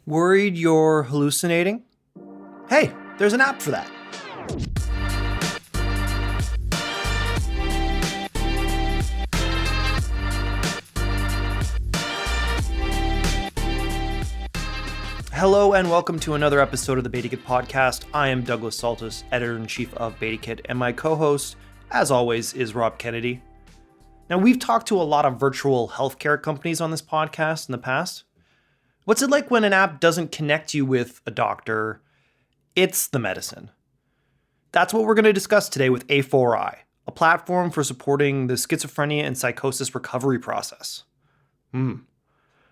Worried you're hallucinating? Hey, there's an app for that. Hello and welcome to another episode of the BetaKit podcast. I am Douglas Saltis, editor-in-chief of BetaKit, and my co-host, as always, is Rob Kennedy. Now, we've talked to a lot of virtual healthcare companies on this podcast in the past. What's it like when an app doesn't connect you with a doctor? It's the medicine. That's what we're going to discuss today with A4i, a platform for supporting the schizophrenia and psychosis recovery process.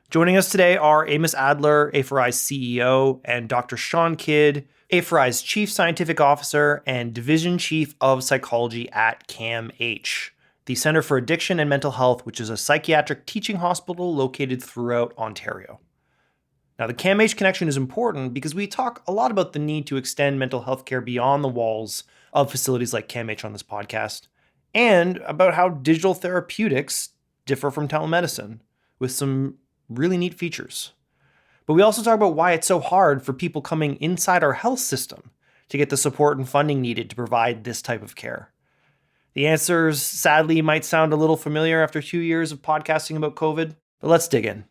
Joining us today are Amos Adler, A4i's CEO, and Dr. Sean Kidd, A4i's Chief Scientific Officer and Division Chief of Psychology at CAMH, the Center for Addiction and Mental Health, which is a psychiatric teaching hospital located throughout Ontario. Now, the CAMH connection is important because we talk a lot about the need to extend mental health care beyond the walls of facilities like CAMH on this podcast, and about how digital therapeutics differ from telemedicine with some really neat features. But we also talk about why it's so hard for people coming inside our health system to get the support and funding needed to provide this type of care. The answers, sadly, might sound a little familiar after 2 years of podcasting about COVID, but let's dig in.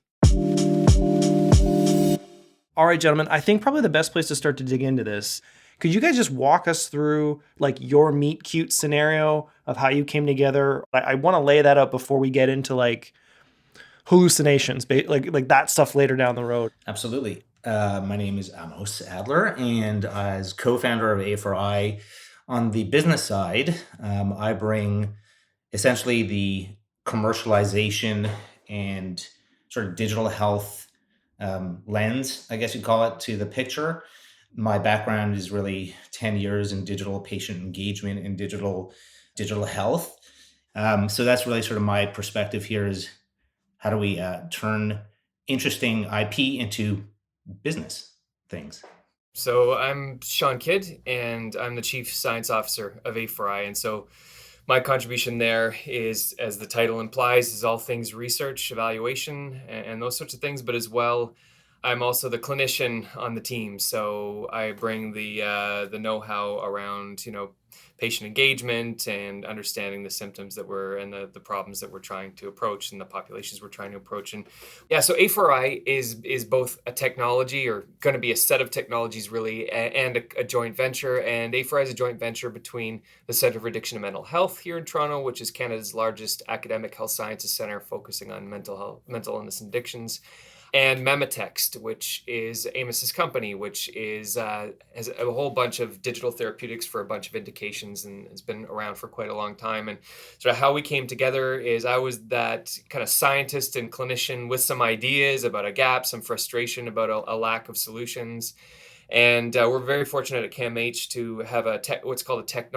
All right, gentlemen, I think probably the best place to start to dig into this, could you guys just walk us through like your meet cute scenario of how you came together? I want to lay that out before we get into like hallucinations, like that stuff later down the road. Absolutely. My name is Amos Adler, and as co-founder of A4i, on the business side, I bring essentially the commercialization and sort of digital health lens, I guess you'd call it, to the picture. My background is really 10 years in digital patient engagement and digital health. So that's really sort of my perspective here is how do we turn interesting IP into business things? So I'm Sean Kidd, and I'm the Chief Science Officer of A4i. And so my contribution there is, as the title implies, is all things research, evaluation, and those sorts of things. But as well, I'm also the clinician on the team. So I bring the know-how around, patient engagement and understanding the symptoms that the problems that we're trying to approach and the populations we're trying to approach. And yeah, so A4i is both a technology, or going to be a set of technologies really, and a joint venture. And A4i is a joint venture between the Center for Addiction and Mental Health here in Toronto, which is Canada's largest academic health sciences center focusing on mental illness and addictions, and Memetext, which is Amos's company, which has a whole bunch of digital therapeutics for a bunch of indications and has been around for quite a long time. And sort of how we came together is I was that kind of scientist and clinician with some ideas about a gap, some frustration about a lack of solutions. And we're very fortunate at CAMH to have what's called a tech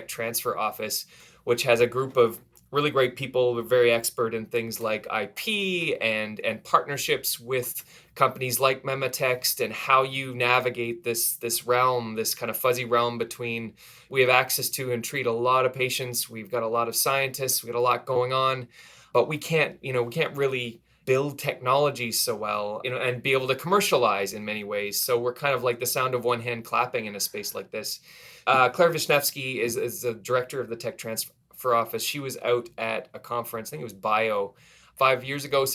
transfer office, which has a group of really great people who are very expert in things like IP and partnerships with companies like Memetext, and how you navigate this realm, this kind of fuzzy realm between we have access to and treat a lot of patients. We've got a lot of scientists, we've got a lot going on, but we can't really build technologies so well, and be able to commercialize in many ways. So we're kind of like the sound of one hand clapping in a space like this. Claire Wisniewski is the director of the tech transfer office. She was out at a conference, I think it was Bio, 6 years ago,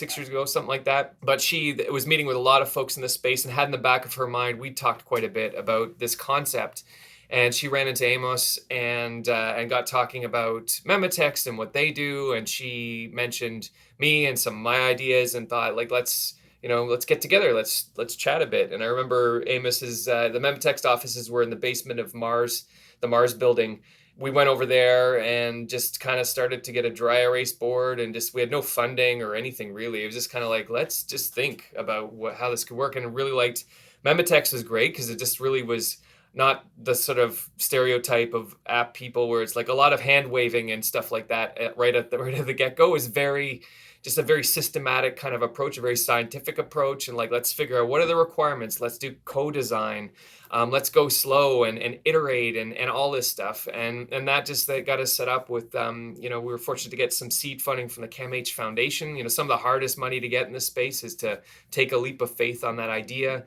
something like that. But she was meeting with a lot of folks in this space and had in the back of her mind, we talked quite a bit about this concept. And she ran into Amos and got talking about Memetext and what they do. And she mentioned me and some of my ideas and thought, like, let's get together. Let's chat a bit. And I remember Amos's, the Memetext offices were in the basement of the Mars building. We went over there and just kind of started to get a dry erase board, and we had no funding or anything really. It was just kind of like, let's just think about how this could work. And I really liked Memetext was great because it just really was not the sort of stereotype of app people where it's like a lot of hand waving and stuff like that right at the get-go. Is very just a very systematic kind of approach, a very scientific approach. And like, let's figure out what are the requirements. Let's do co-design. Let's go slow and iterate and all this stuff. And that got us set up with, we were fortunate to get some seed funding from the CAMH Foundation. Some of the hardest money to get in this space is to take a leap of faith on that idea.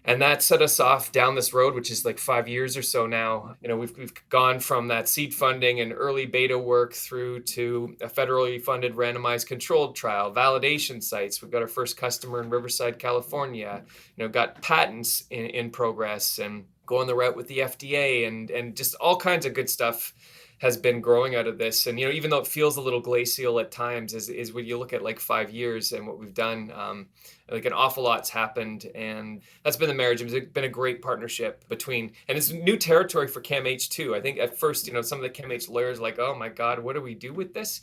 And that set us off down this road, which is like 5 years or so now. We've gone from that seed funding and early beta work through to a federally funded randomized controlled trial, validation sites. We've got our first customer in Riverside, California, got patents in progress and going the route with the FDA and just all kinds of good stuff has been growing out of this. And, even though it feels a little glacial at times, is when you look at like 5 years and what we've done, like an awful lot's happened. And that's been the marriage. It's been a great partnerip between, and it's new territory for CAMH too. I think at first, some of the CAMH lawyers are like, oh my God, what do we do with this?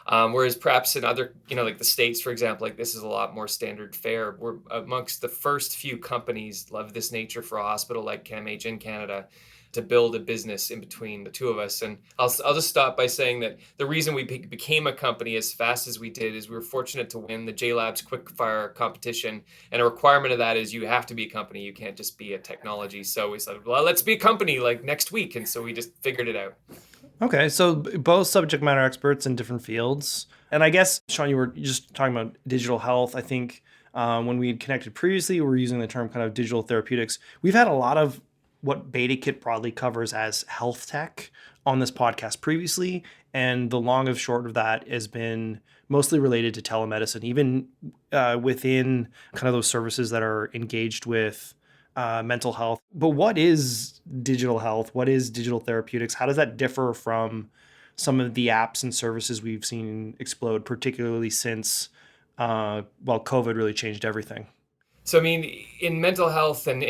Whereas perhaps in other, like the States, for example, like this is a lot more standard fare. We're amongst the first few companies of this nature for a hospital like CAMH in Canada to build a business in between the two of us. And I'll just stop by saying that the reason we became a company as fast as we did is we were fortunate to win the JLabs Quickfire competition. And a requirement of that is you have to be a company. You can't just be a technology. So we said, well, let's be a company like next week. And so we just figured it out. Okay, so both subject matter experts in different fields. And I guess, Sean, you were just talking about digital health. I think when we had connected previously, we were using the term kind of digital therapeutics. We've had a lot of what BetaKit broadly covers as health tech on this podcast previously. And the long of short of that has been mostly related to telemedicine, even within kind of those services that are engaged with mental health. But what is digital health? What is digital therapeutics? How does that differ from some of the apps and services we've seen explode, particularly since, COVID really changed everything? So, in mental health and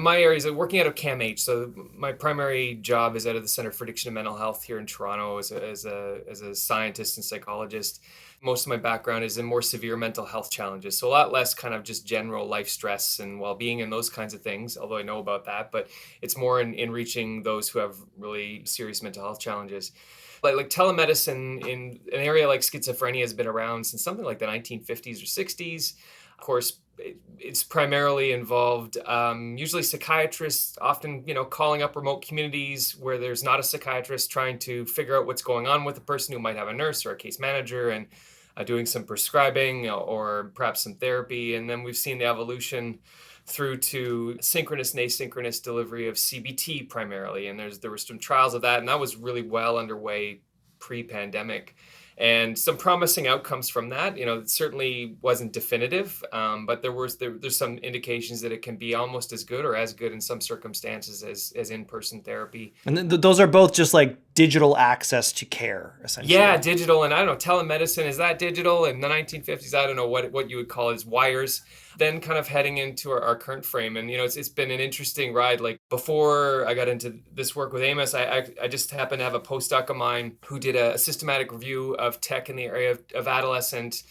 my areas of working out of CAMH. So my primary job is out of the Center for Addiction and Mental Health here in Toronto as a scientist and psychologist. Most of my background is in more severe mental health challenges. So a lot less kind of just general life stress and well-being and those kinds of things, although I know about that, but it's more in reaching those who have really serious mental health challenges. Like telemedicine in an area like schizophrenia has been around since something like the 1950s or 60s. Of course, it's primarily involved usually psychiatrists, often, calling up remote communities where there's not a psychiatrist, trying to figure out what's going on with the person who might have a nurse or a case manager and doing some prescribing or perhaps some therapy. And then we've seen the evolution through to synchronous and asynchronous delivery of CBT primarily. And there were some trials of that, and that was really well underway pre-pandemic. And some promising outcomes from that. It certainly wasn't definitive, but there's some indications that it can be almost as good or as good in some circumstances as in-person therapy. And then those are both just like digital access to care, essentially. Yeah, digital. And I don't know, telemedicine, is that digital? In the 1950s, I don't know what you would call it as wires. Then kind of heading into our current frame. And, it's been an interesting ride. Like before I got into this work with Amos, I just happened to have a postdoc of mine who did a systematic review of tech in the area of adolescent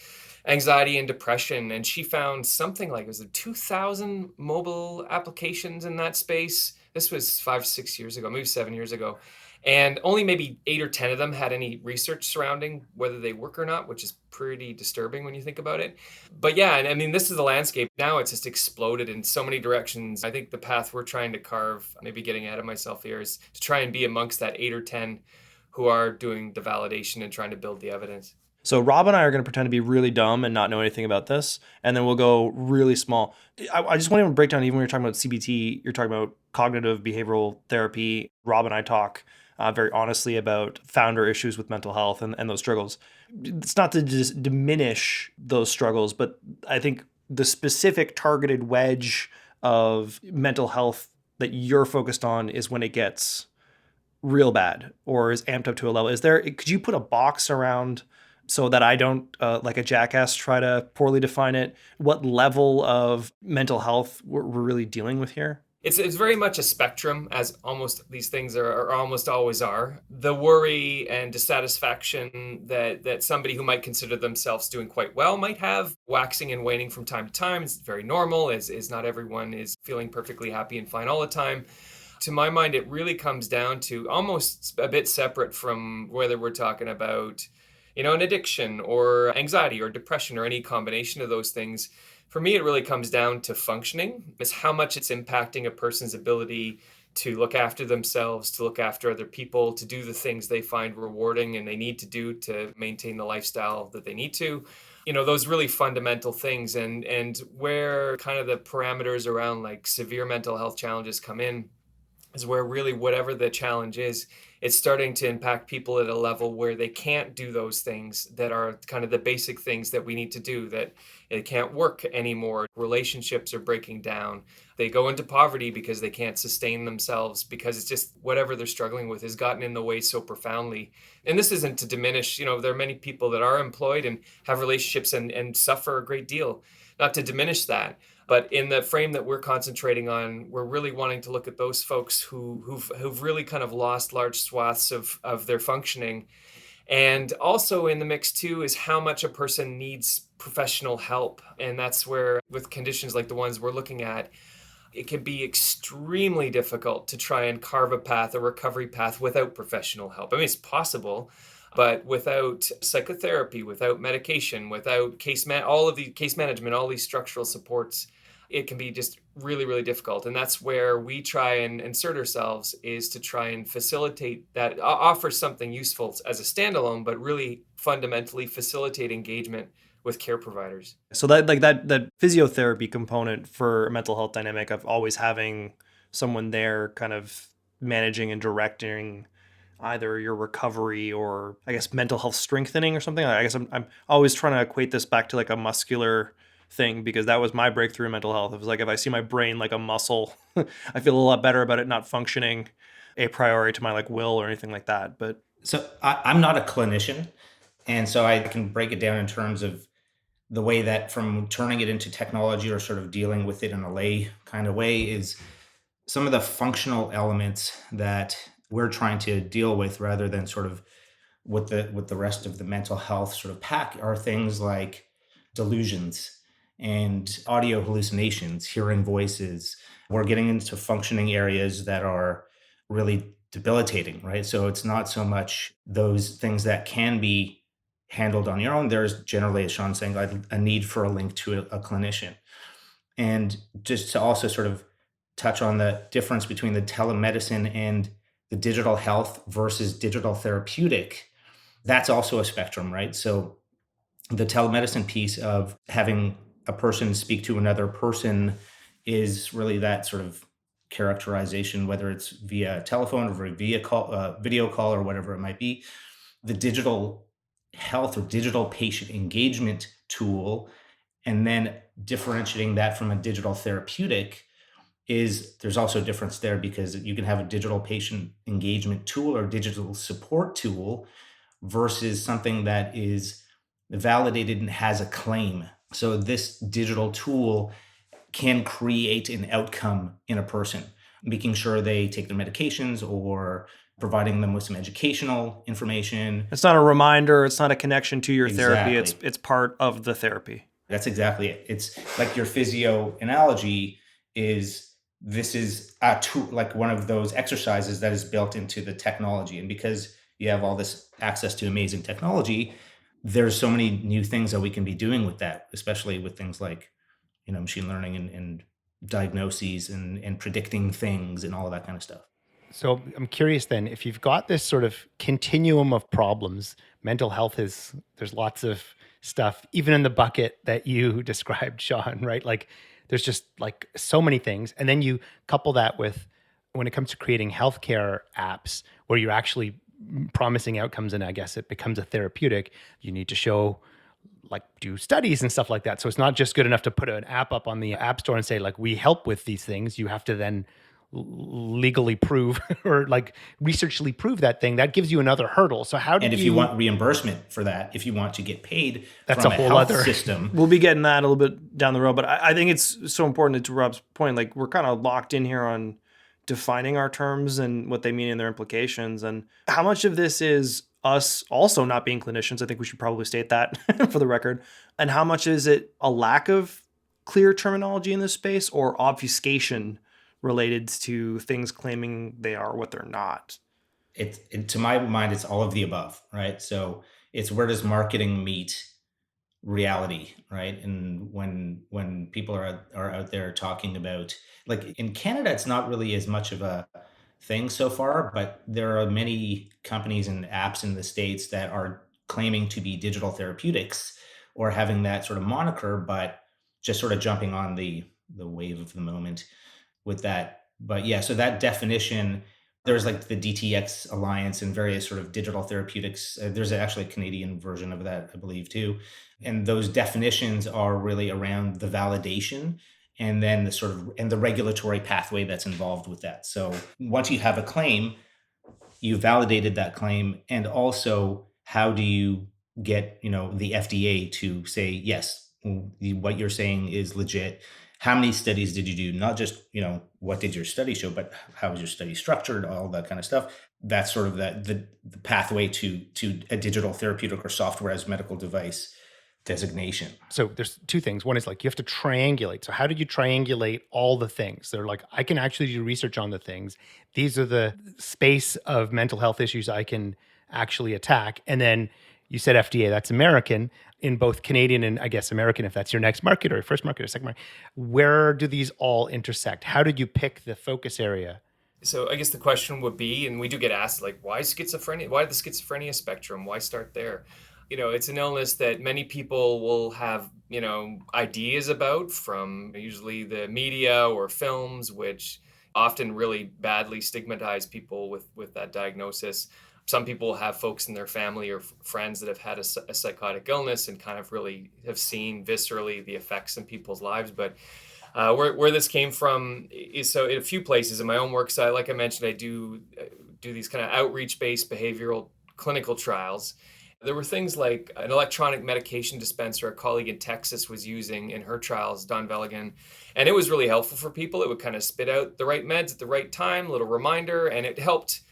anxiety and depression. And she found something like, 2,000 mobile applications in that space. This was 5-6 years ago, maybe 7 years ago. And only maybe 8 or 10 of them had any research surrounding whether they work or not, which is pretty disturbing when you think about it. But yeah, and this is the landscape. Now it's just exploded in so many directions. I think the path we're trying to carve, maybe getting ahead of myself here, is to try and be amongst that 8 or 10 who are doing the validation and trying to build the evidence. So Rob and I are going to pretend to be really dumb and not know anything about this, and then we'll go really small. I just want to break down, even when you're talking about CBT, you're talking about cognitive behavioral therapy. Rob and I talk very honestly about founder issues with mental health and those struggles. It's not to just diminish those struggles, but I think the specific targeted wedge of mental health that you're focused on is when it gets real bad or is amped up to a level. Could you put a box around so that I don't, like a jackass, try to poorly define it, what level of mental health we're really dealing with here? It's very much a spectrum, as almost these things are almost always are. The worry and dissatisfaction that somebody who might consider themselves doing quite well might have, waxing and waning from time to time, is very normal, as not everyone is feeling perfectly happy and fine all the time. To my mind, it really comes down to almost a bit separate from whether we're talking about an addiction or anxiety or depression or any combination of those things. For me, it really comes down to functioning, is how much it's impacting a person's ability to look after themselves, to look after other people, to do the things they find rewarding and they need to do to maintain the lifestyle that they need to. Those really fundamental things, and where kind of the parameters around like severe mental health challenges come in is where really whatever the challenge is, it's starting to impact people at a level where they can't do those things that are kind of the basic things that we need to do, that it can't work anymore. Relationships are breaking down. They go into poverty because they can't sustain themselves, because it's just whatever they're struggling with has gotten in the way so profoundly. And this isn't to diminish, there are many people that are employed and have relationships and suffer a great deal, not to diminish that. But in the frame that we're concentrating on, we're really wanting to look at those folks who've really kind of lost large swaths of their functioning. And also in the mix too is how much a person needs professional help. And that's where, with conditions like the ones we're looking at, it can be extremely difficult to try and carve a recovery path without professional help. I mean, it's possible, but without psychotherapy, without medication, without all of the case management, all these structural supports, it can be just really, really difficult. And that's where we try and insert ourselves, is to try and facilitate that, offer something useful as a standalone, but really fundamentally facilitate engagement with care providers. So that physiotherapy component for a mental health dynamic of always having someone there kind of managing and directing either your recovery or I guess mental health strengthening or something. I guess I'm always trying to equate this back to like a muscular thing, because that was my breakthrough in mental health. It was like, if I see my brain like a muscle, I feel a lot better about it not functioning a priori to my like will or anything like that. But So I'm not a clinician, and so I can break it down in terms of the way that, from turning it into technology or sort of dealing with it in a lay kind of way, is some of the functional elements that we're trying to deal with, rather than sort of with the rest of the mental health sort of pack, are things like delusions and audio hallucinations, hearing voices. We're getting into functioning areas that are really debilitating, right? So it's not so much those things that can be handled on your own. There's generally, as Sean's saying, like a need for a link to a clinician. And just to also sort of touch on the difference between the telemedicine and the digital health versus digital therapeutic, that's also a spectrum, right? So the telemedicine piece of having a person speak to another person is really that sort of characterization, whether it's via telephone or via video call or whatever it might be. The digital health or digital patient engagement tool, and then differentiating that from a digital therapeutic, is there's also a difference there, because you can have a digital patient engagement tool or digital support tool versus something that is validated and has a claim. So this digital tool can create an outcome in a person, making sure they take their medications or providing them with some educational information. it's not a reminder, it's not a connection to your therapy, Exactly. it's part of the therapy. That's exactly it. It's like your physio analogy is, this is a tool, like one of those exercises that is built into the technology. And because you have all this access to amazing technology, there's so many new things that we can be doing with that, especially with things like, machine learning and diagnoses and predicting things and all of that kind of stuff. So I'm curious then, if you've got this sort of continuum of problems, mental health there's lots of stuff, even in the bucket that you described, Sean, right? Like there's just like so many things. And then you couple that with, when it comes to creating healthcare apps where you're actually promising outcomes, and I guess it becomes a therapeutic, you need to show, like, do studies and stuff like that. So it's not just good enough to put an app up on the app store and say, like, we help with these things. You have to then legally prove or like researchally prove that thing. That gives you another hurdle. So how do And if you want reimbursement for that, if you want to get paid That's from a whole health other system, We'll be getting that a little bit down the road, but I think it's so important, to Rob's point, like we're kind of locked in here on defining our terms and what they mean and their implications. And how much of this is us also not being clinicians? I think we should probably state that for the record. And how much is it a lack of clear terminology in this space, or obfuscation related to things claiming they are what they're not? to my mind, it's all of the above, right? So It's where does marketing meet reality, right? And when people are out there talking about, like in Canada, it's not really as much of a thing so far, but there are many companies and apps in the States that are claiming to be digital therapeutics or having that sort of moniker, but just sort of jumping on the wave of the moment with that. But yeah, so that definition, there's like the DTX Alliance and various sort of digital therapeutics. There's actually a Canadian version of that, I believe, too. And those definitions are really around the validation and then the sort of and the regulatory pathway that's involved with that. So once you have a claim, you validated that claim, and also how do you get the FDA to say yes, what you're saying is legit. How many studies did you do? Not just what did your study show, but how was your study structured, all that kind of stuff. That's sort of the pathway to a digital therapeutic or software as medical device designation. So there's two things. One is like you have to triangulate. So how did you triangulate all the things? They're like, I can actually do research on the things. These are the space of mental health issues I can actually attack. And then you said FDA, that's American, in both Canadian and I guess American, if that's your next market or first market or second market. Where do these all intersect? How did you pick the focus area? So I guess the question would be, and we do get asked, like, why schizophrenia? Why the schizophrenia spectrum? Why start there? It's an illness that many people will have, ideas about from usually the media or films, which often really badly stigmatize people with that diagnosis. Some people have folks in their family or friends that have had a psychotic illness and kind of really have seen viscerally the effects in people's lives. But where this came from is so in a few places in my own work. So like I mentioned, I do these kind of outreach-based behavioral clinical trials. There were things like an electronic medication dispenser a colleague in Texas was using in her trials, Don Veligan, and it was really helpful for people. It would kind of spit out the right meds at the right time, a little reminder, and it helped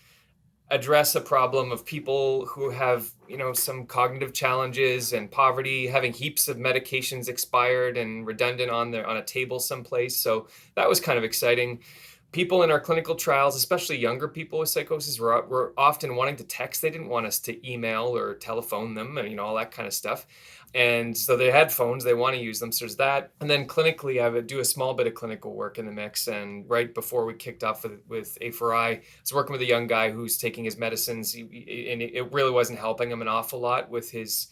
address a problem of people who have, some cognitive challenges and poverty, having heaps of medications expired and redundant on a table someplace. So that was kind of exciting. People in our clinical trials, especially younger people with psychosis, were often wanting to text. They didn't want us to email or telephone them and, all that kind of stuff. And so they had phones, they want to use them. So there's that. And then clinically, I would do a small bit of clinical work in the mix. And right before we kicked off with A4I, I was working with a young guy who's taking his medicines. And it really wasn't helping him an awful lot with his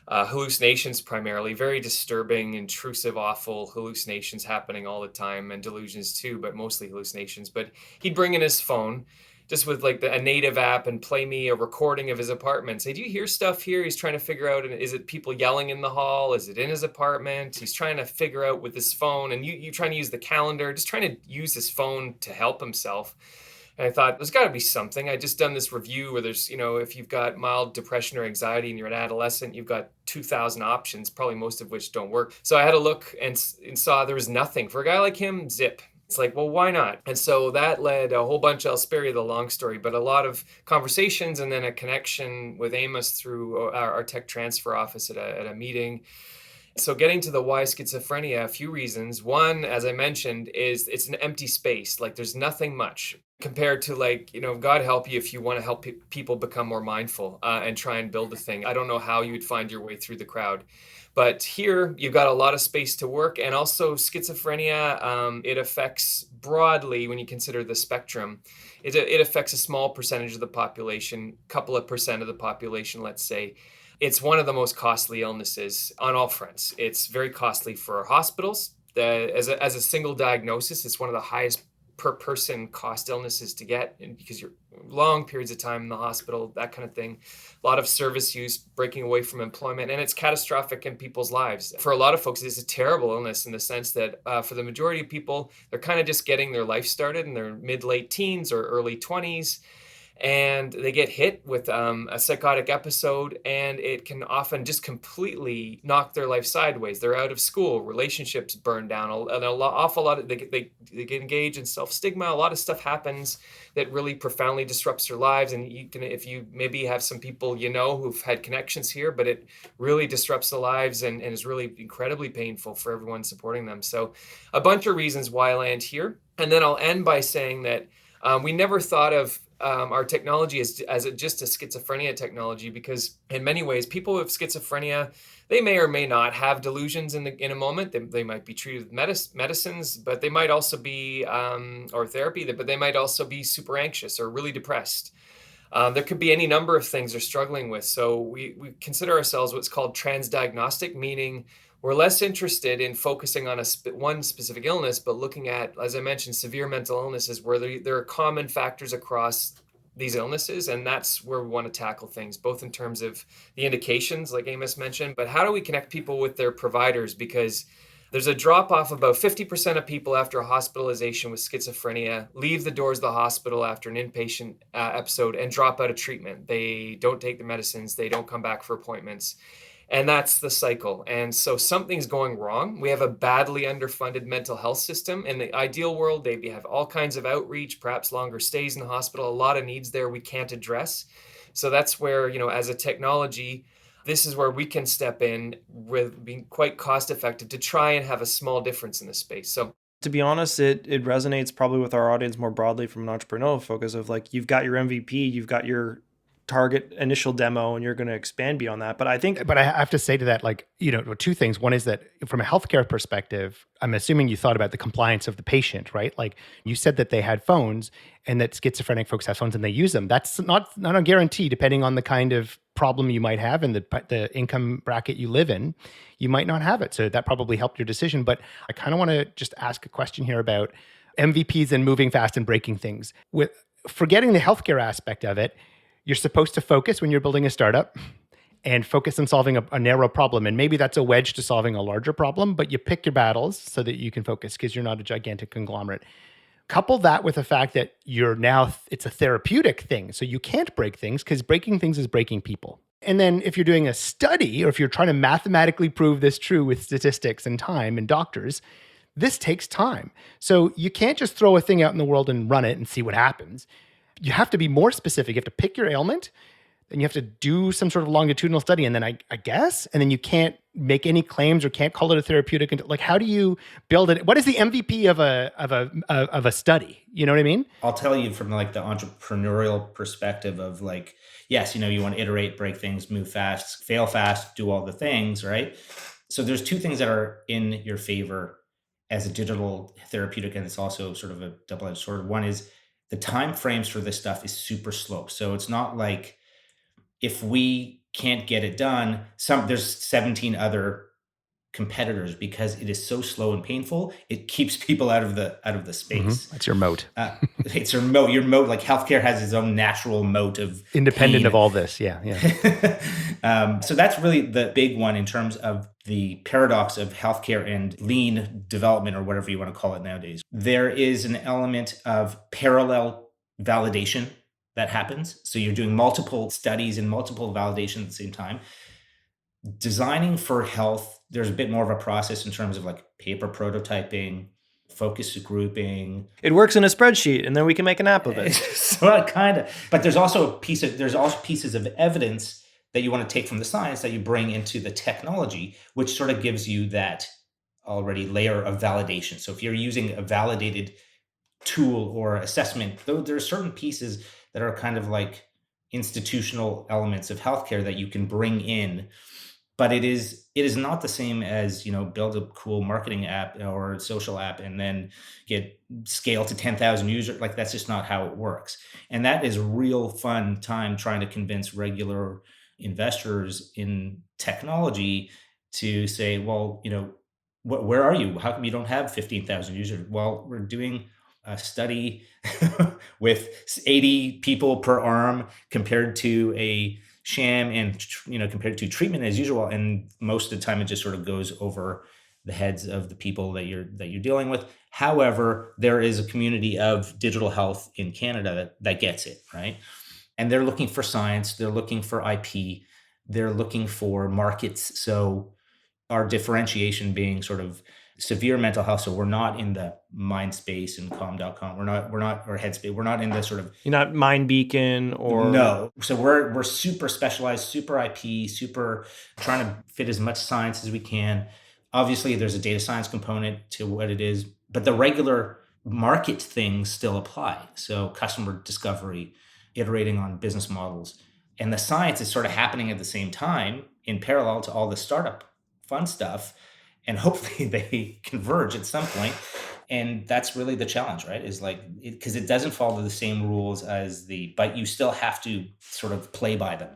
hallucinations, primarily very disturbing, intrusive, awful hallucinations happening all the time, and delusions too, but mostly hallucinations. But he'd bring in his phone just with like a native app and play me a recording of his apartment. Say, do you hear stuff here? He's trying to figure out, is it people yelling in the hall? Is it in his apartment? He's trying to figure out with his phone, and you trying to use the calendar, just trying to use his phone to help himself. And I thought, there's got to be something. I just done this review where there's, if you've got mild depression or anxiety and you're an adolescent, you've got 2,000 options, probably most of which don't work. So I had a look and saw there was nothing. For a guy like him, zip. It's like, well, why not? And so that led a whole bunch, I'll spare you the long story, but a lot of conversations and then a connection with Amos through our tech transfer office at a meeting. So getting to the why schizophrenia, a few reasons. One, as I mentioned, is it's an empty space. Like there's nothing much compared to God help you if you want to help people become more mindful and try and build a thing. I don't know how you would find your way through the crowd. But here you've got a lot of space to work. And also schizophrenia, it affects broadly when you consider the spectrum. It affects a small percentage of the population, couple of percent of the population, let's say. It's one of the most costly illnesses on all fronts. It's very costly for hospitals. As a single diagnosis, it's one of the highest per person cost illnesses to get, and because you're long periods of time in the hospital, that kind of thing. A lot of service use, breaking away from employment, and it's catastrophic in people's lives. For a lot of folks, it's a terrible illness in the sense that for the majority of people, they're kind of just getting their life started in their mid-late teens or early 20s. And they get hit with a psychotic episode, and it can often just completely knock their life sideways. They're out of school, relationships burn down, and awful lot of they get engaged in self-stigma. A lot of stuff happens that really profoundly disrupts their lives. And you can, if you maybe have some people who've had connections here, but it really disrupts their lives and is really incredibly painful for everyone supporting them. So a bunch of reasons why I land here. And then I'll end by saying that We never thought of our technology as just a schizophrenia technology, because in many ways, people with schizophrenia, they may or may not have delusions in a moment. They might be treated with medicines, but they might also be, or therapy, but they might also be super anxious or really depressed. There could be any number of things they're struggling with. So we consider ourselves what's called transdiagnostic, meaning we're less interested in focusing on one specific illness, but looking at, as I mentioned, severe mental illnesses where there are common factors across these illnesses. And that's where we want to tackle things, both in terms of the indications, like Amos mentioned, but how do we connect people with their providers? Because there's a drop off. About 50% of people after a hospitalization with schizophrenia leave the doors of the hospital after an inpatient episode and drop out of treatment. They don't take the medicines. They don't come back for appointments. And that's the cycle. And so something's going wrong. We have a badly underfunded mental health system. In the ideal world, they have all kinds of outreach, perhaps longer stays in the hospital, a lot of needs there we can't address. So that's where, as a technology, this is where we can step in with being quite cost effective to try and have a small difference in this space. So to be honest, it resonates probably with our audience more broadly from an entrepreneurial focus of like, you've got your MVP, you've got your target initial demo, and you're going to expand beyond that. But I have to say to that, like, two things. One is that from a healthcare perspective, I'm assuming you thought about the compliance of the patient, right? Like you said that they had phones and that schizophrenic folks have phones and they use them. That's not a guarantee, depending on the kind of problem you might have and the income bracket you live in, you might not have it. So that probably helped your decision. But I kind of want to just ask a question here about MVPs and moving fast and breaking things. With forgetting the healthcare aspect of it, you're supposed to focus when you're building a startup and focus on solving a narrow problem. And maybe that's a wedge to solving a larger problem, but you pick your battles so that you can focus because you're not a gigantic conglomerate. Couple that with the fact that it's a therapeutic thing. So you can't break things because breaking things is breaking people. And then if you're doing a study or if you're trying to mathematically prove this true with statistics and time and doctors, this takes time. So you can't just throw a thing out in the world and run it and see what happens. You have to be more specific. You have to pick your ailment, and you have to do some sort of longitudinal study. And then I guess, and then you can't make any claims or can't call it a therapeutic. Like, how do you build it? What is the MVP of a study? You know what I mean? I'll tell you from like the entrepreneurial perspective of like, yes, you want to iterate, break things, move fast, fail fast, do all the things, right? So there's two things that are in your favor as a digital therapeutic, and it's also sort of a double-edged sword. One is the time frames for this stuff is super slow. So it's not like if we can't get it done, there's 17 other competitors because it is so slow and painful. It keeps people out of the space. That's your moat. It's your moat. Your moat, like healthcare has its own natural moat of independent pain. of all this. Yeah. So that's really the big one in terms of the paradox of healthcare and lean development, or whatever you want to call it nowadays. There is an element of parallel validation that happens. So you're doing multiple studies and multiple validations at the same time. Designing for health, there's a bit more of a process in terms of like paper prototyping, focus grouping. It works in a spreadsheet, and then we can make an app of it. So kind of, but there's also pieces of evidence that you want to take from the science that you bring into the technology, which sort of gives you that already layer of validation. So if you're using a validated tool or assessment, though there are certain pieces that are kind of like institutional elements of healthcare that you can bring in. But it is not the same as, build a cool marketing app or social app and then get scale to 10,000 users. Like that's just not how it works. And that is real fun time trying to convince regular investors in technology to say, well, where are you? How come you don't have 15,000 users? Well, we're doing a study with 80 people per arm compared to a sham and compared to treatment as usual, and most of the time it just sort of goes over the heads of the people that you're dealing with. However, there is a community of digital health in Canada that gets it, right? And they're looking for science, they're looking for IP, they're looking for markets. So our differentiation being sort of severe mental health. So we're not in the Mindspace and calm.com. We're not, or Headspace. We're not in the sort of... You're not Mind Beacon or... No. So we're super specialized, super IP, super trying to fit as much science as we can. Obviously, there's a data science component to what it is, but the regular market things still apply. So customer discovery, iterating on business models. And the science is sort of happening at the same time in parallel to all the startup fun stuff. And hopefully they converge at some point. And that's really the challenge, right? Is like, because it doesn't follow the same rules as but you still have to sort of play by them.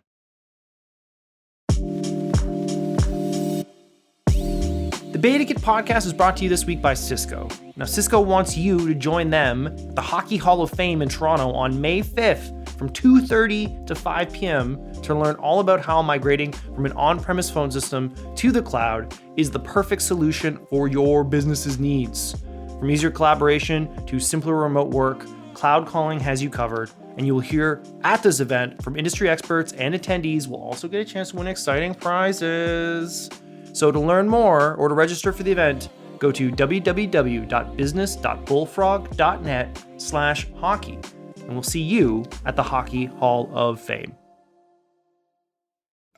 The Beta Kit podcast is brought to you this week by Cisco. Now, Cisco wants you to join them at the Hockey Hall of Fame in Toronto on May 5th from 2:30 to 5 p.m. to learn all about how migrating from an on-premise phone system to the cloud is the perfect solution for your business's needs. From easier collaboration to simpler remote work, cloud calling has you covered, and you will hear at this event from industry experts, and attendees will also get a chance to win exciting prizes. So to learn more or to register for the event, go to www.business.bullfrog.net/hockey, and we'll see you at the Hockey Hall of Fame.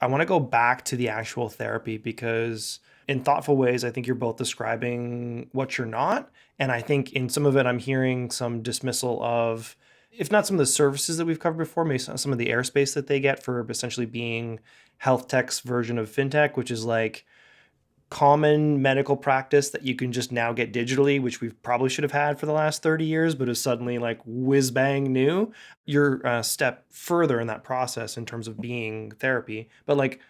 I want to go back to the actual therapy because in thoughtful ways, I think you're both describing what you're not. And I think in some of it, I'm hearing some dismissal of, if not some of the services that we've covered before, maybe some of the airspace that they get for essentially being health tech's version of fintech, which is like common medical practice that you can just now get digitally, which we probably should have had for the last 30 years, but is suddenly like whiz bang new. You're a step further in that process in terms of being therapy. But like,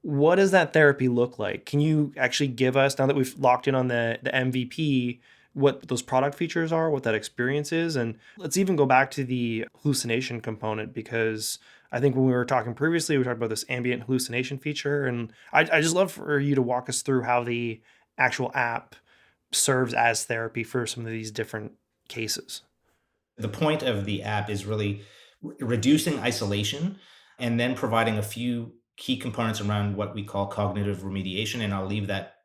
what does that therapy look like? Can you actually give us, now that we've locked in on the MVP, what those product features are, what that experience is? And let's even go back to the hallucination component, because I think when we were talking previously, we talked about this ambient hallucination feature. And I just love for you to walk us through how the actual app serves as therapy for some of these different cases. The point of the app is really reducing isolation and then providing a few key components around what we call cognitive remediation. And I'll leave that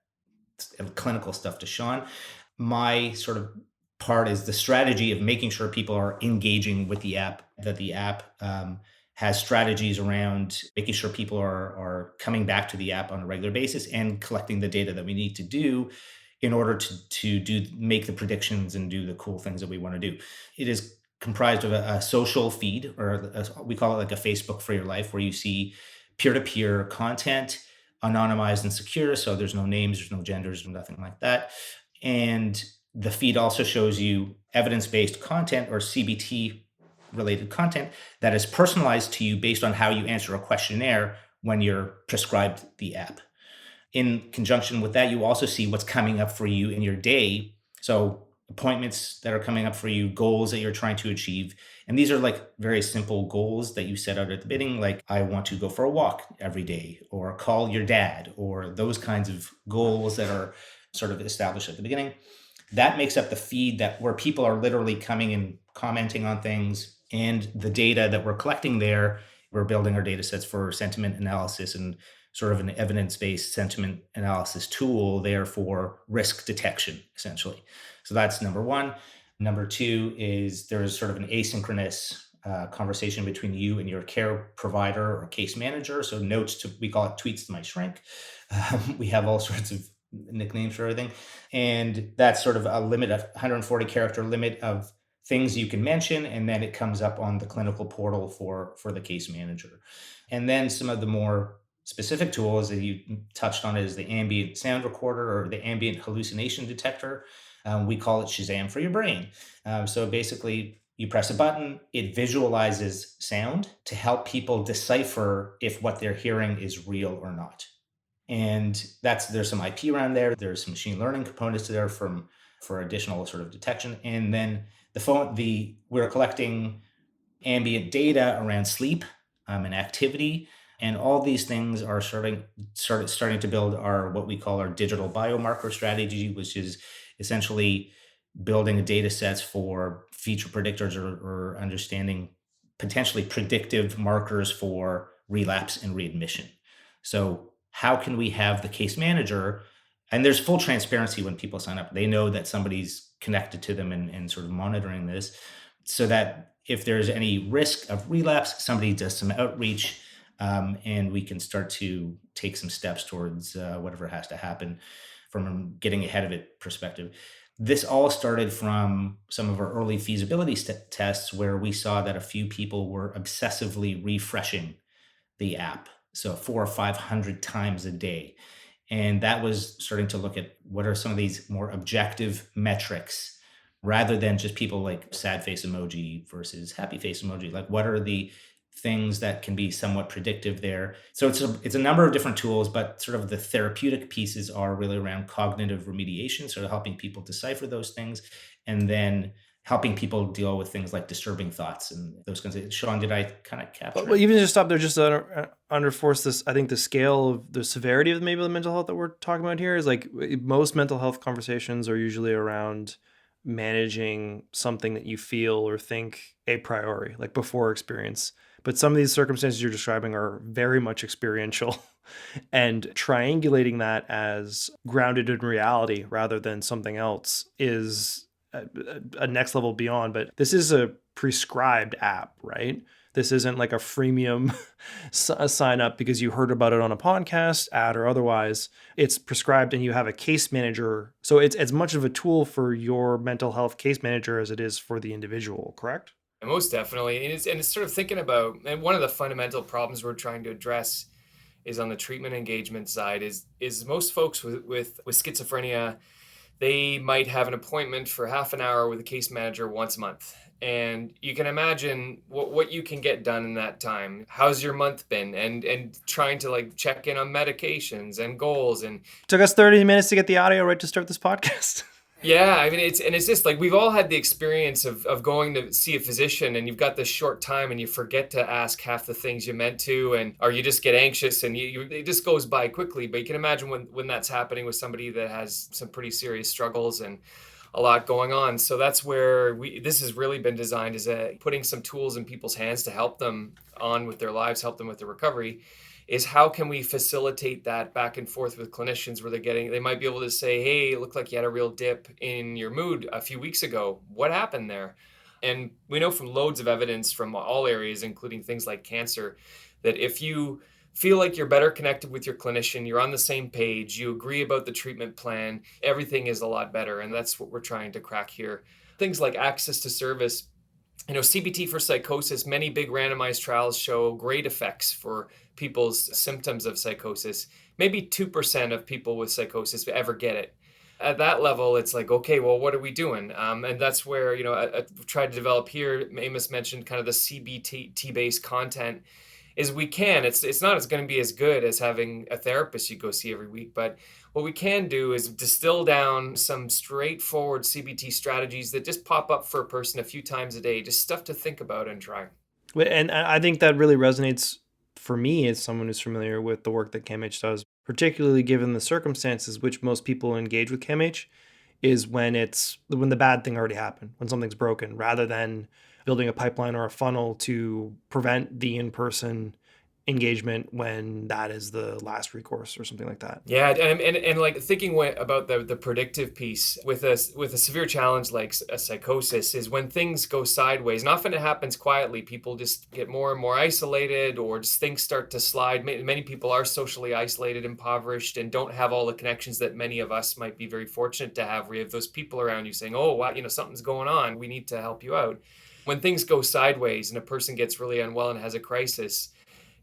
clinical stuff to Sean. My sort of part is the strategy of making sure people are engaging with the app, that the app has strategies around making sure people are coming back to the app on a regular basis and collecting the data that we need to do in order to make the predictions and do the cool things that we want to do. It is comprised of a social feed, or we call it like a Facebook for your life, where you see peer-to-peer content, anonymized and secure. So there's no names, there's no genders, nothing like that. And the feed also shows you evidence-based content, or CBT related content, that is personalized to you based on how you answer a questionnaire when you're prescribed the app. In conjunction with that, you also see what's coming up for you in your day. So appointments that are coming up for you, goals that you're trying to achieve. And these are like very simple goals that you set out at the beginning, like I want to go for a walk every day, or call your dad, or those kinds of goals that are sort of established at the beginning. That makes up the feed where people are literally coming and commenting on things. And the data that we're collecting there, we're building our data sets for sentiment analysis and sort of an evidence-based sentiment analysis tool there for risk detection, essentially. So that's number one. Number two is there is sort of an asynchronous conversation between you and your care provider or case manager. So we call it tweets to my shrink. We have all sorts of nicknames for everything. And that's sort of a limit of 140 character limit of things you can mention, and then it comes up on the clinical portal for the case manager. And then some of the more specific tools that you touched on is the ambient sound recorder, or the ambient hallucination detector. We call it Shazam for your brain. So basically, you press a button, it visualizes sound to help people decipher if what they're hearing is real or not. And there's some IP around there. There's some machine learning components there for additional sort of detection. And then we're collecting ambient data around sleep and activity, and all these things are starting to build what we call our digital biomarker strategy, which is essentially building data sets for feature predictors or understanding potentially predictive markers for relapse and readmission. So how can we have the case manager, and there's full transparency when people sign up, they know that somebody's connected to them and sort of monitoring this, so that if there's any risk of relapse, somebody does some outreach, and we can start to take some steps towards whatever has to happen from getting ahead of it perspective. This all started from some of our early feasibility tests where we saw that a few people were obsessively refreshing the app. So 400 or 500 times a day. And that was starting to look at what are some of these more objective metrics rather than just people like sad face emoji versus happy face emoji. Like what are the things that can be somewhat predictive there? So it's a number of different tools, but sort of the therapeutic pieces are really around cognitive remediation, sort of helping people decipher those things, and then helping people deal with things like disturbing thoughts and those kinds of. Sean, did I kind of capture Well, it? even just stop there, just to underforce this. I think the scale of the severity of maybe the mental health that we're talking about here is like most mental health conversations are usually around managing something that you feel or think a priori, like before experience. But some of these circumstances you're describing are very much experiential, and triangulating that as grounded in reality rather than something else is a next level beyond. But this is a prescribed app, right? This isn't like a freemium sign up because you heard about it on a podcast, ad or otherwise. It's prescribed and you have a case manager. So it's as much of a tool for your mental health case manager as it is for the individual, correct? Most definitely. And it's sort of thinking about, and one of the fundamental problems we're trying to address is on the treatment engagement side is most folks with schizophrenia, they might have an appointment for half an hour with a case manager once a month. And you can imagine what you can get done in that time. How's your month been? And trying to like check in on medications and goals. And Took us 30 minutes to get the audio right to start this podcast. yeah, I mean, it's just like we've all had the experience of going to see a physician and you've got this short time and you forget to ask half the things you meant to, or you just get anxious and it just goes by quickly. But you can imagine when that's happening with somebody that has some pretty serious struggles and a lot going on. So that's where this has really been designed as putting some tools in people's hands to help them on with their lives, help them with their recovery. Is how can we facilitate that back and forth with clinicians where they might be able to say, hey, it looked like you had a real dip in your mood a few weeks ago. What happened there? And we know from loads of evidence from all areas, including things like cancer, that if you feel like you're better connected with your clinician, you're on the same page, you agree about the treatment plan, everything is a lot better. And that's what we're trying to crack here. Things like access to service. CBT for psychosis, many big randomized trials show great effects for people's symptoms of psychosis. Maybe 2% of people with psychosis ever get it. At that level, it's like, okay, well, what are we doing? And that's where, I've tried to develop here. Amos mentioned kind of the CBT-based content is we can. It's not going to be as good as having a therapist you go see every week, but what we can do is distill down some straightforward CBT strategies that just pop up for a person a few times a day, just stuff to think about and try. And I think that really resonates for me as someone who's familiar with the work that CAMH does, particularly given the circumstances which most people engage with CAMH, is when the bad thing already happened, when something's broken, rather than building a pipeline or a funnel to prevent the in-person engagement when that is the last recourse or something like that. Yeah, and like thinking about the predictive piece with a severe challenge like a psychosis is when things go sideways, and often it happens quietly. People just get more and more isolated, or just things start to slide. Many people are socially isolated, impoverished, and don't have all the connections that many of us might be very fortunate to have, where you have those people around you saying, oh, wow, something's going on. We need to help you out. When things go sideways and a person gets really unwell and has a crisis,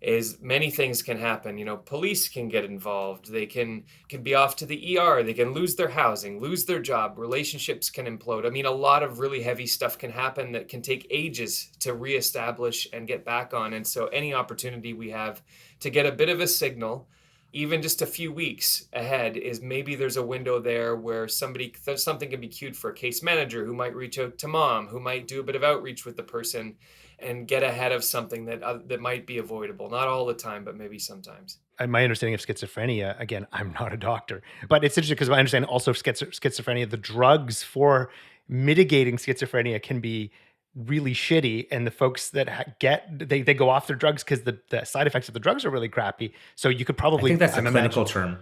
is many things can happen. Police can get involved. They can be off to the ER. They can lose their housing, lose their job. Relationships can implode. I mean, a lot of really heavy stuff can happen that can take ages to reestablish and get back on. And so any opportunity we have to get a bit of a signal, even just a few weeks ahead, is maybe there's a window there where something can be cued for a case manager who might reach out to mom, who might do a bit of outreach with the person and get ahead of something that might be avoidable. Not all the time, but maybe sometimes. My understanding of schizophrenia, again, I'm not a doctor, but it's interesting because my understanding also of schizophrenia, the drugs for mitigating schizophrenia can be really shitty, and the folks that they go off their drugs because the side effects of the drugs are really crappy. So you could probably, I think that's a clinical term.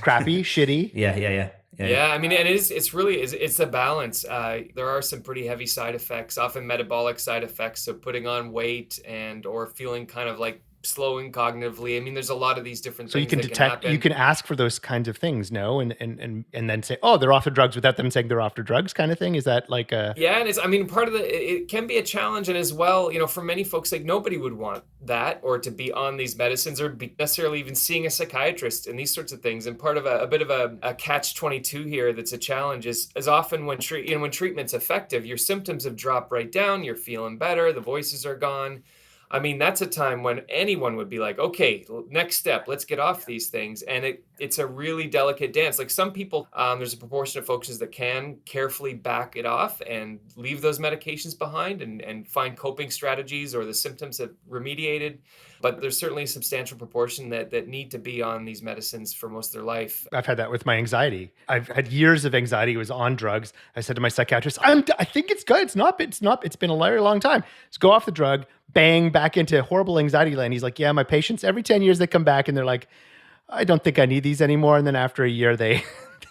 Crappy, shitty. Yeah, I mean, and it's a balance. There are some pretty heavy side effects, often metabolic side effects. So putting on weight or feeling kind of like slowing cognitively. I mean, there's a lot of these different So you things can that can detect, happen. you can ask for those kinds of things, no? And then say, oh, they're off the drugs without them saying they're off the drugs kind of thing. Is that like a, Yeah, and it's, I mean, part of it can be a challenge. And as well, for many folks, like nobody would want that or to be on these medicines or be necessarily even seeing a psychiatrist and these sorts of things. And part of a bit of a catch-22 here that's a challenge is often when when treatment's effective, your symptoms have dropped right down, you're feeling better, the voices are gone. I mean, that's a time when anyone would be like, okay, next step, let's get off these things. And it's a really delicate dance. Like some people, there's a proportion of folks that can carefully back it off and leave those medications behind and find coping strategies or the symptoms have remediated. But there's certainly a substantial proportion that need to be on these medicines for most of their life. I've had that with my anxiety. I've had years of anxiety. I was on drugs. I said to my psychiatrist, I think it's good. It's been a very long time. Let's go off the drug, bang, back into horrible anxiety land. He's like, yeah, my patients, every 10 years they come back and they're like, I don't think I need these anymore. And then after a year, they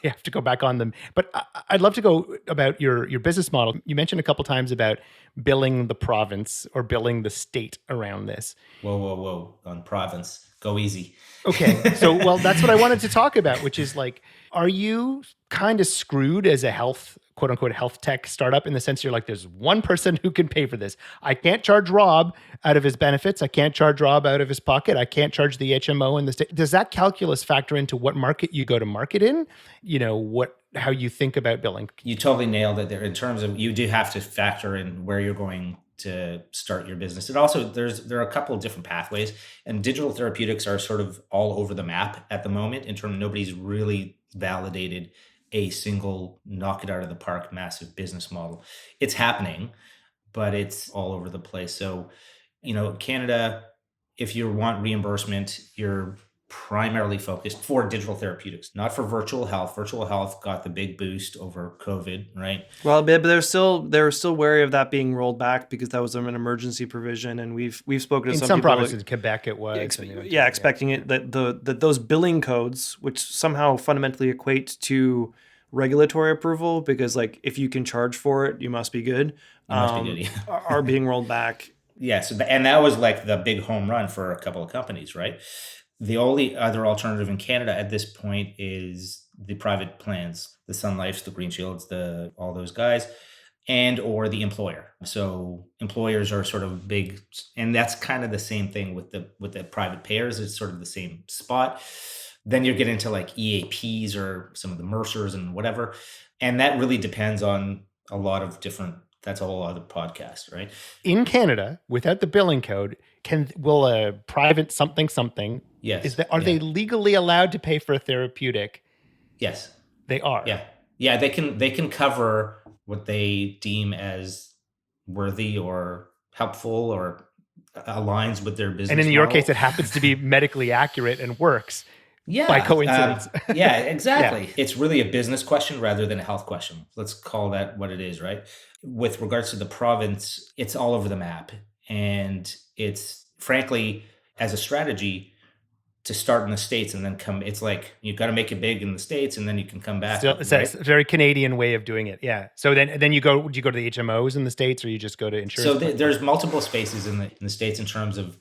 have to go back on them. But I'd love to go about your business model. You mentioned a couple times about billing the province or billing the state around this. Whoa. On province. Go easy. Okay. So, well, that's what I wanted to talk about, which is like, are you kind of screwed as a quote unquote, health tech startup in the sense you're like, there's one person who can pay for this. I can't charge Rob out of his benefits. I can't charge Rob out of his pocket. I can't charge the HMO in the state. Does that calculus factor into what market you go to market in? How you think about billing? You totally nailed it there in terms of you do have to factor in where you're going to start your business. And also there are a couple of different pathways, and digital therapeutics are sort of all over the map at the moment in terms of nobody's really validated a single knock it out of the park massive business model. It's happening, but it's all over the place. So, Canada, if you want reimbursement, you're primarily focused for digital therapeutics, not for virtual health. Virtual health got the big boost over COVID, right? Well, but they're still wary of that being rolled back because that was an emergency provision, and we've spoken to in some some people provinces, Quebec, it was. Expecting it that those billing codes, which somehow fundamentally equate to regulatory approval, because like if you can charge for it, you must be good. Are being rolled back. Yes, and that was like the big home run for a couple of companies, right? The only other alternative in Canada at this point is the private plans, the Sun Lifes, the Green Shields, all those guys, and or the employer. So employers are sort of big, and that's kind of the same thing with the private payers. It's sort of the same spot. Then you get into like EAPs or some of the Mercers and whatever, and that really depends on a lot of different. That's a whole other podcast, right? In Canada, without the billing code, will a private something? Yes. Are they legally allowed to pay for a therapeutic? Yes, they are. Yeah. They can cover what they deem as worthy or helpful or aligns with their business. And in model. your case, it happens to be medically accurate and works. Yeah, by coincidence. Yeah, exactly. Yeah. It's really a business question rather than a health question. Let's call that what it is, right? With regards to the province, it's all over the map. And it's frankly, as a strategy, to start in the States and then come, it's like, you've got to make it big in the States and then you can come back. It's a very Canadian way of doing it. Yeah. So then do you go to the HMOs in the States or you just go to insurance? So there's multiple spaces in the States in terms of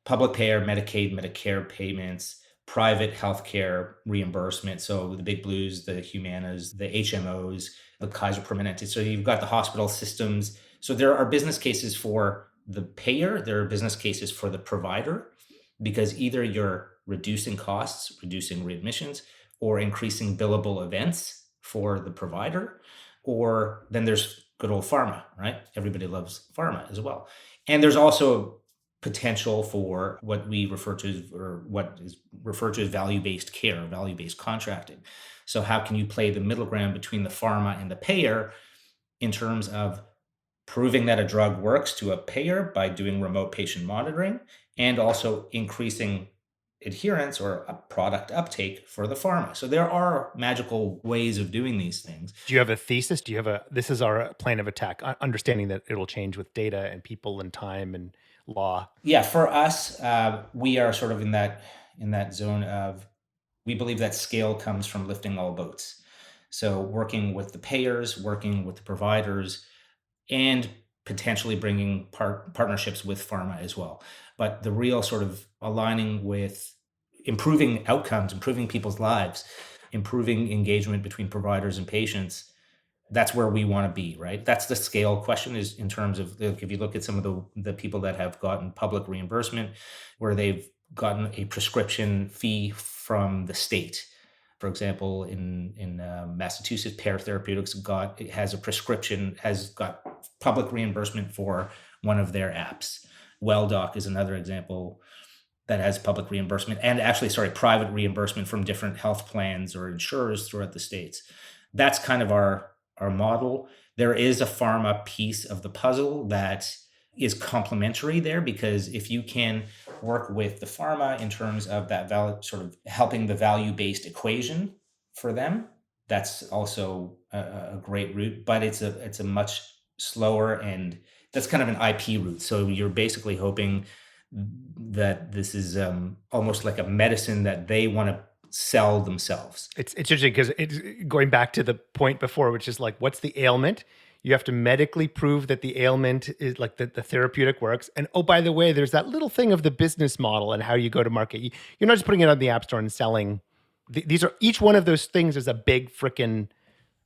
public payer, Medicaid, Medicare payments, private healthcare reimbursement. So the Big Blues, the Humanas, the HMOs, the Kaiser Permanente. So you've got the hospital systems. So there are business cases for the payer. There are business cases for the provider, because either you're reducing costs, reducing readmissions, or increasing billable events for the provider. Or then there's good old pharma, right? Everybody loves pharma as well. And there's also potential for what we refer to as, or what is referred to as value-based care, value-based contracting. So how can you play the middle ground between the pharma and the payer in terms of proving that a drug works to a payer by doing remote patient monitoring and also increasing adherence or a product uptake for the pharma. So there are magical ways of doing these things. Do you have a thesis? Do you have this is our plan of attack, understanding that it'll change with data and people and time and law? Yeah, for us, we are sort of in that zone of, we believe that scale comes from lifting all boats. So working with the payers, working with the providers, and potentially bringing partnerships with pharma as well. But the real sort of aligning with improving outcomes, improving people's lives, improving engagement between providers and patients, that's where we want to be, right? That's the scale question, is in terms of, if you look at some of the people that have gotten public reimbursement, where they've gotten a prescription fee from the state. For example, in Massachusetts, Therapeutics got public reimbursement for one of their apps. WellDoc is another example that has public reimbursement, and actually, private reimbursement from different health plans or insurers throughout the states. That's kind of our model. There is a pharma piece of the puzzle that is complementary there, because if you can work with the pharma in terms of that value, sort of helping the value-based equation for them, that's also a great route, but it's a much slower, and that's kind of an IP route. So you're basically hoping that this is almost like a medicine that they want to sell themselves. It's interesting because it's going back to the point before, which is like, what's the ailment? You have to medically prove that the ailment is like the therapeutic works. And oh, by the way, there's that little thing of the business model and how you go to market. You're not just putting it on the App Store and selling. These are, each one of those things is a big freaking.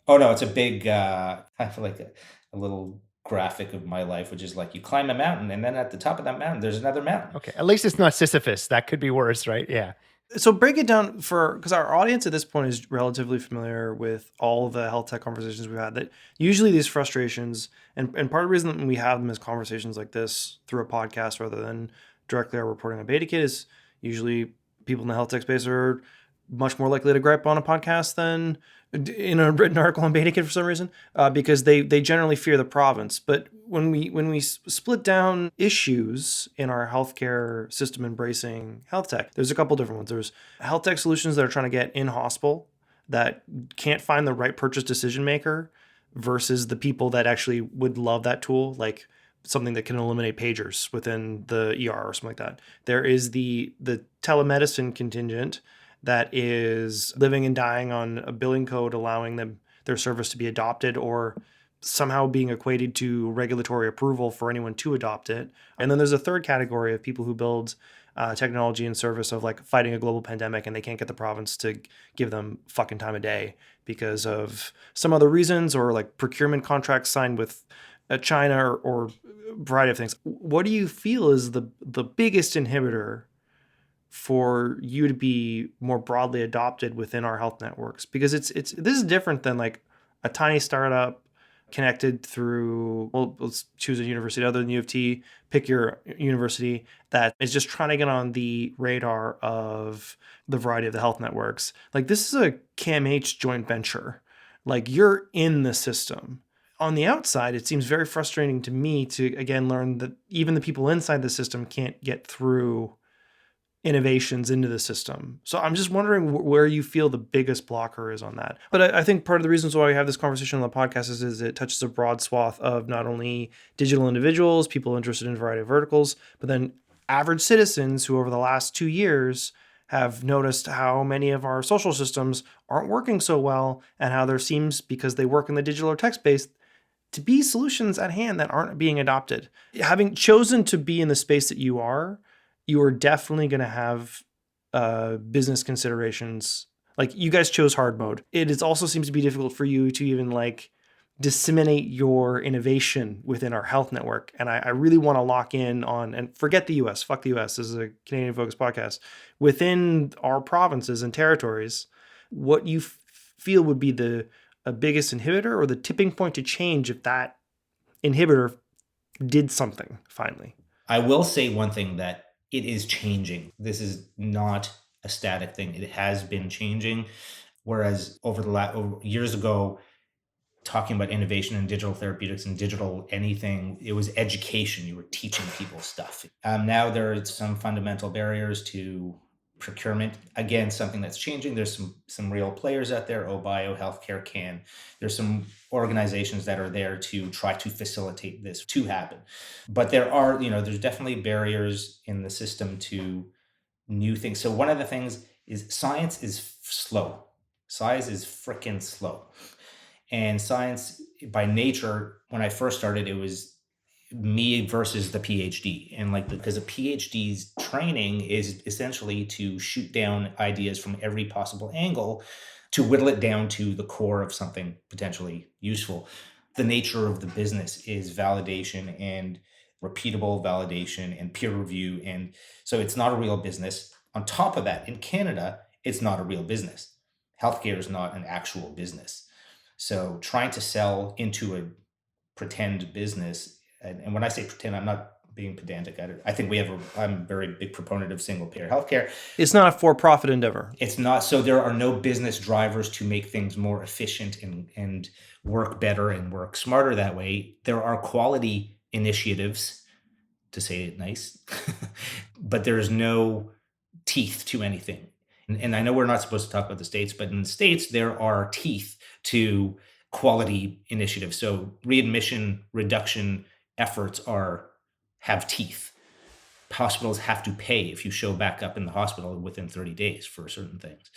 Oh no, it's a big. I feel like a little graphic of my life, which is like, you climb a mountain, and then at the top of that mountain, there's another mountain. Okay, at least it's not Sisyphus. That could be worse, right? Yeah. So break it down because our audience at this point is relatively familiar with all the health tech conversations we've had, that usually these frustrations, and part of the reason that we have them as conversations like this through a podcast rather than directly our reporting on BetaKit, is usually people in the health tech space are much more likely to gripe on a podcast than in a written article on BetaKit for some reason, because they generally fear the province. But when we split down issues in our healthcare system embracing health tech, there's a couple different ones. There's health tech solutions that are trying to get in hospital that can't find the right purchase decision maker, versus the people that actually would love that tool, like something that can eliminate pagers within the ER or something like that. There is the telemedicine contingent that is living and dying on a billing code allowing their service to be adopted, or somehow being equated to regulatory approval for anyone to adopt it. And then there's a third category of people who build technology in service of like fighting a global pandemic, and they can't get the province to give them fucking time of day because of some other reasons, or like procurement contracts signed with China, or a variety of things. What do you feel is the biggest inhibitor for you to be more broadly adopted within our health networks? Because this is different than like a tiny startup connected through, well, let's choose a university other than U of T, pick your university, that is just trying to get on the radar of the variety of the health networks. Like, this is a CAMH joint venture. Like, you're in the system. On the outside, it seems very frustrating to me to, again, learn that even the people inside the system can't get through innovations into the system. So I'm just wondering where you feel the biggest blocker is on that. But I think part of the reasons why we have this conversation on the podcast is it touches a broad swath of not only digital individuals, people interested in a variety of verticals, but then average citizens who over the last 2 years have noticed how many of our social systems aren't working so well, and how there seems, because they work in the digital or tech space, to be solutions at hand that aren't being adopted. Having chosen to be in the space that you are definitely going to have business considerations. Like, you guys chose hard mode. It also seems to be difficult for you to even like disseminate your innovation within our health network. And I really want to lock in on, and forget the US, fuck the US, this is a Canadian focused podcast, within our provinces and territories, what you feel would be the biggest inhibitor or the tipping point to change if that inhibitor did something finally. I will say one thing, that it is changing. This is not a static thing. It has been changing. Whereas over years ago, talking about innovation in digital therapeutics and digital anything, it was education. You were teaching people stuff. Now there are some fundamental barriers to procurement. Again, something that's changing. There's some real players out there. Bio Healthcare can. There's some organizations that are there to try to facilitate this to happen. But there are, there's definitely barriers in the system to new things. So one of the things is science is slow. Science is freaking slow. And science by nature, when I first started, it was me versus the PhD. And because a PhD's training is essentially to shoot down ideas from every possible angle to whittle it down to the core of something potentially useful. The nature of the business is validation and repeatable validation and peer review. And so it's not a real business. On top of that, in Canada, it's not a real business. Healthcare is not an actual business. So trying to sell into a pretend business, and when I say pretend, I'm not being pedantic at it. I think I'm a very big proponent of single payer healthcare. It's not a for-profit endeavor. It's not. So there are no business drivers to make things more efficient and work better and work smarter that way. There are quality initiatives, to say it nice, but there's no teeth to anything. And I know we're not supposed to talk about the States, but in the States, there are teeth to quality initiatives. So readmission reduction efforts have teeth. Hospitals have to pay if you show back up in the hospital within 30 days for certain things.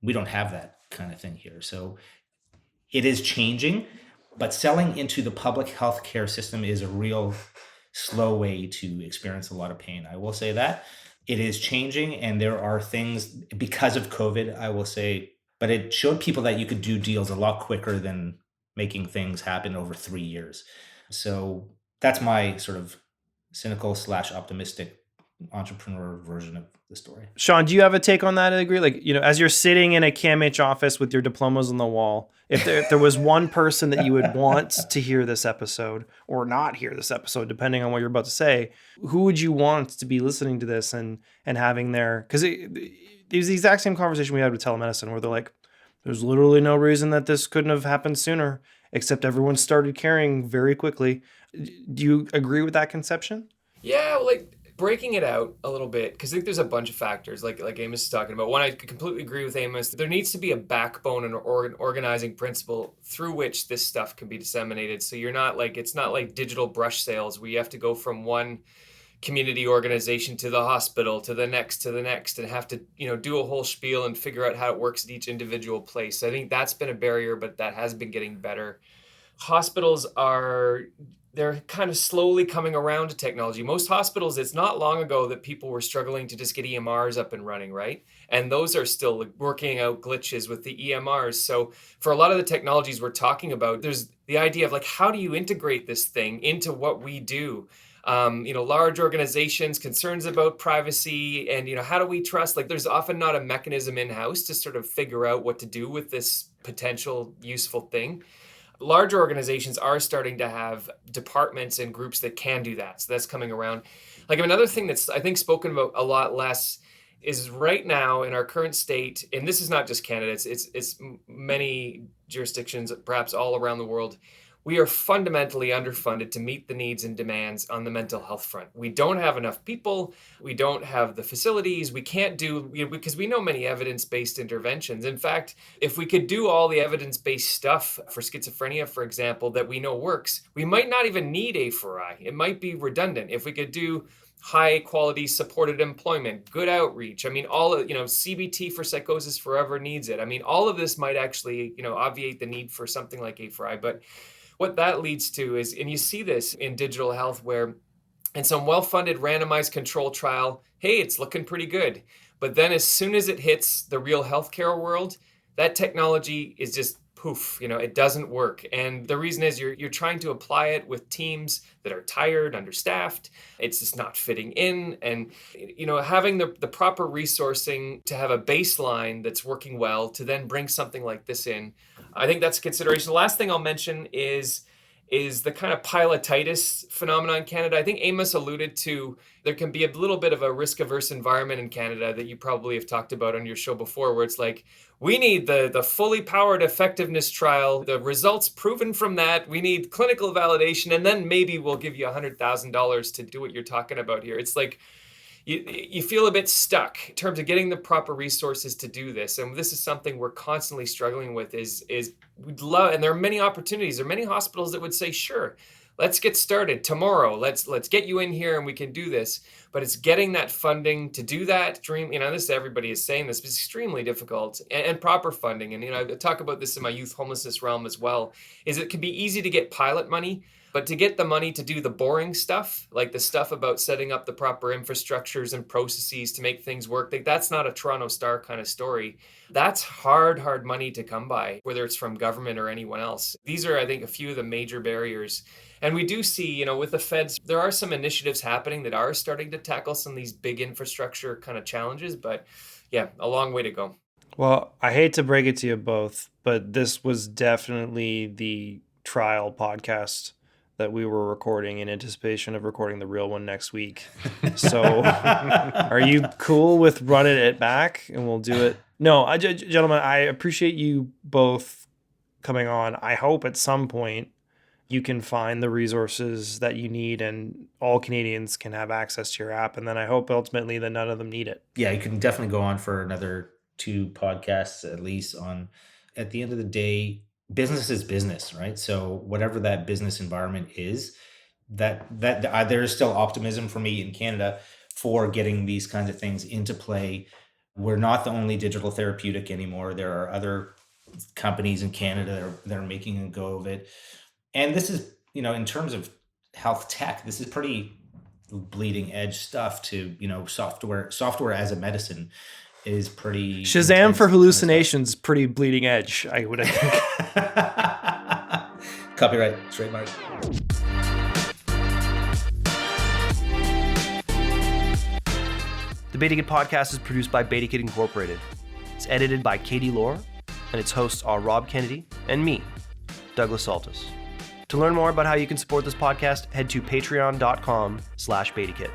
We don't have that kind of thing here. So it is changing, but selling into the public healthcare system is a real slow way to experience a lot of pain. I will say that. It is changing, and there are things because of COVID, I will say, but it showed people that you could do deals a lot quicker than making things happen over 3 years. So that's my sort of cynical / optimistic entrepreneur version of the story. Sean, do you have a take on that? I agree. As you're sitting in a CAMH office with your diplomas on the wall, if there was one person that you would want to hear this episode or not hear this episode, depending on what you're about to say, who would you want to be listening to this and having their, because it was the exact same conversation we had with telemedicine where they're like, there's literally no reason that this couldn't have happened sooner, except everyone started caring very quickly. Do you agree with that conception? Yeah, breaking it out a little bit, because I think there's a bunch of factors like Amos is talking about. One, I completely agree with Amos. There needs to be a backbone and organizing principle through which this stuff can be disseminated. So it's not like digital brush sales where you have to go from one community organization to the hospital to the next and have to do a whole spiel and figure out how it works at each individual place. So I think that's been a barrier, but that has been getting better. Hospitals they're kind of slowly coming around to technology. Most hospitals, it's not long ago that people were struggling to just get EMRs up and running, right? And those are still working out glitches with the EMRs. So for a lot of the technologies we're talking about, there's the idea of how do you integrate this thing into what we do? Large organizations, concerns about privacy, and, how do we trust? There's often not a mechanism in-house to sort of figure out what to do with this potential useful thing. Larger organizations are starting to have departments and groups that can do that. So that's coming around. Another thing that's, I think, spoken about a lot less is right now in our current state, and this is not just Canada, it's many jurisdictions, perhaps all around the world, we are fundamentally underfunded to meet the needs and demands on the mental health front. We don't have enough people. We don't have the facilities. We can't do, because we know many evidence-based interventions. In fact, if we could do all the evidence-based stuff for schizophrenia, for example, that we know works, we might not even need A4I. It might be redundant. If we could do high quality supported employment, good outreach. All of, CBT for psychosis forever needs it. All of this might actually, obviate the need for something like A4I. But what that leads to is, and you see this in digital health where in some well-funded randomized control trial, hey, it's looking pretty good. But then as soon as it hits the real healthcare world, that technology is just poof, it doesn't work. And the reason is you're trying to apply it with teams that are tired, understaffed. It's just not fitting in. And, having the proper resourcing to have a baseline that's working well to then bring something like this in, I think that's a consideration. The last thing I'll mention is the kind of pilotitis phenomenon in Canada. I think Amos alluded to there can be a little bit of a risk-averse environment in Canada that you probably have talked about on your show before, where it's we need the fully powered effectiveness trial, the results proven from that. We need clinical validation, and then maybe we'll give you $100,000 to do what you're talking about here. It's you feel a bit stuck in terms of getting the proper resources to do this. And this is something we're constantly struggling with is we'd love, and there are many opportunities. There are many hospitals that would say, sure, let's get started tomorrow. Let's get you in here and we can do this. But it's getting that funding to do that. Everybody is saying this, but it's extremely difficult, and proper funding. And, I talk about this in my youth homelessness realm as well, is it can be easy to get pilot money. But to get the money to do the boring stuff, like the stuff about setting up the proper infrastructures and processes to make things work, like that's not a Toronto Star kind of story. That's hard money to come by, whether it's from government or anyone else. These are, I think, a few of the major barriers. And we do see, with the feds, there are some initiatives happening that are starting to tackle some of these big infrastructure kind of challenges, but yeah, a long way to go. Well, I hate to break it to you both, but this was definitely the trial podcast that we were recording in anticipation of recording the real one next week. So are you cool with running it back and we'll do it? No, gentlemen, I appreciate you both coming on. I hope at some point you can find the resources that you need and all Canadians can have access to your app. And then I hope ultimately that none of them need it. Yeah, you can definitely go on for another 2 podcasts at least on, at the end of the day, business is business, right? So whatever that business environment is, that there's still optimism for me in Canada for getting these kinds of things into play. We're not the only digital therapeutic anymore. There are other companies in Canada that are making a go of it. And this is, in terms of health tech, this is pretty bleeding edge stuff to, software as a medicine is pretty Shazam for hallucinations, pretty bleeding edge, I would think. Copyright, trademark. The Beta Kid podcast is produced by Beta Kid Incorporated. It's edited by Katie Lohr, and its hosts are Rob Kennedy and me, Douglas Saltis. To learn more about how you can support this podcast, head to patreon.com/BetaKit.